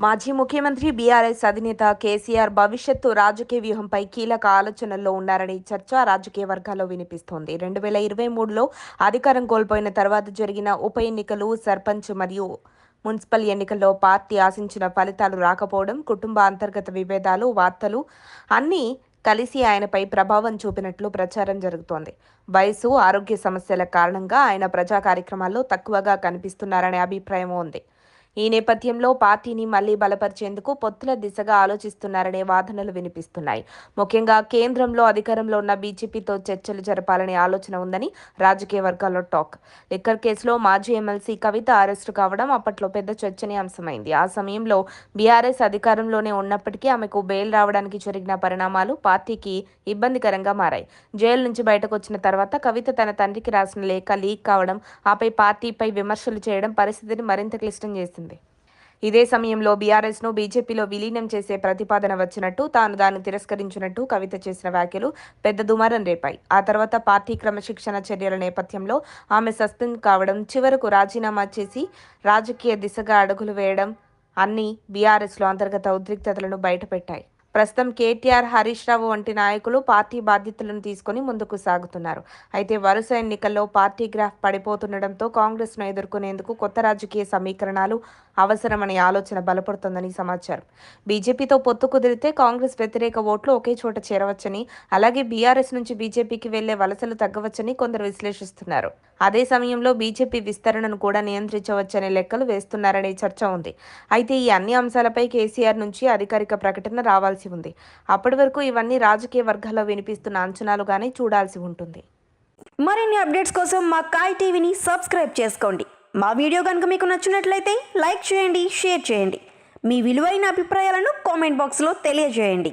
మాజీ ముఖ్యమంత్రి బీఆర్ఎస్ అధినేత కేసీఆర్ భవిష్యత్తు రాజకీయ వ్యూహంపై కీలక ఆలోచనల్లో ఉన్నారని చర్చ రాజకీయ వర్గాల్లో వినిపిస్తోంది. 2023లో అధికారం కోల్పోయిన తర్వాత జరిగిన ఉప ఎన్నికలు, సర్పంచ్ మరియు మున్సిపల్ ఎన్నికల్లో పార్టీ ఆశించిన ఫలితాలు రాకపోవడం, కుటుంబ అంతర్గత విభేదాలు, వార్తలు అన్నీ కలిసి ఆయనపై ప్రభావం చూపినట్లు ప్రచారం జరుగుతోంది. వయసు, ఆరోగ్య సమస్యల కారణంగా ఆయన ప్రజా కార్యక్రమాల్లో తక్కువగా కనిపిస్తున్నారనే అభిప్రాయం ఉంది. ఈ నేపథ్యంలో పార్టీని మళ్లీ బలపరిచేందుకు పొత్తుల దిశగా ఆలోచిస్తున్నారనే వాదనలు వినిపిస్తున్నాయి. ముఖ్యంగా కేంద్రంలో అధికారంలో ఉన్న బీజేపీతో చర్చలు జరపాలనే ఆలోచన ఉందని రాజకీయ వర్గాల్లో టాక్. లిక్కర్ కేసులో మాజీ ఎమ్మెల్సీ కవిత అరెస్టు కావడం అప్పట్లో పెద్ద చర్చనీయాంశమైంది. ఆ సమయంలో బీఆర్ఎస్ అధికారంలోనే ఉన్నప్పటికీ ఆమెకు బెయిల్ రావడానికి జరిగిన పరిణామాలు పార్టీకి ఇబ్బందికరంగా మారాయి. జైలు నుంచి బయటకు వచ్చిన తర్వాత కవిత తన తండ్రికి రాసిన లేఖ లీక్ కావడం, ఆపై పార్టీపై విమర్శలు చేయడం పరిస్థితిని మరింత క్లిష్టం చేసింది. ఇదే సమయంలో బీఆర్ఎస్ను బీజేపీలో విలీనం చేసే ప్రతిపాదన వచ్చినట్టు, తాను దాన్ని తిరస్కరించినట్టు కవిత చేసిన వ్యాఖ్యలు పెద్ద దుమారం రేపాయి. ఆ తర్వాత పార్టీ క్రమశిక్షణ చర్యల నేపథ్యంలో ఆమె సస్పెండ్ కావడం, చివరకు రాజీనామా చేసి రాజకీయ దిశగా అడుగులు వేయడం అన్నీ బీఆర్ఎస్లో అంతర్గత ఉద్రిక్తతలను బయటపెట్టాయి. ప్రస్తుతం కేటీఆర్, హరీష్ రావు వంటి నాయకులు పార్టీ బాధ్యతలను తీసుకుని ముందుకు సాగుతున్నారు. అయితే వరుస ఎన్నికల్లో పార్టీ గ్రాఫ్ పడిపోతుండటంతో కాంగ్రెస్ను ఎదుర్కొనేందుకు కొత్త రాజకీయ సమీకరణాలు అవసరమనే ఆలోచన బలపడుతోందని సమాచారం. బీజేపీతో పొత్తు కుదిరితే కాంగ్రెస్ వ్యతిరేక ఓట్లు ఒకే చోట చేరవచ్చని, అలాగే బీఆర్ఎస్ నుంచి బీజేపీకి వెళ్లే వలసలు తగ్గవచ్చని కొందరు విశ్లేషిస్తున్నారు. అదే సమయంలో బీజేపీ విస్తరణను కూడా నియంత్రించవచ్చనే లెక్కలు వేస్తున్నారనే చర్చ ఉంది. అయితే ఈ అన్ని అంశాలపై కేసీఆర్ నుంచి అధికారిక ప్రకటన రావాల్సి ఉంది. అప్పటి వరకు ఇవన్నీ రాజకీయ వర్గాల్లో వినిపిస్తున్న అంచనాలుగానే చూడాల్సి ఉంటుంది. మరిన్ని అప్డేట్స్ కోసం మా కాయ్ టీవీని సబ్స్క్రైబ్ చేసుకోండి. మా వీడియో కనుక మీకు నచ్చినట్లయితే లైక్ చేయండి, షేర్ చేయండి. మీ విలువైన అభిప్రాయాలను కామెంట్ బాక్స్లో తెలియజేయండి.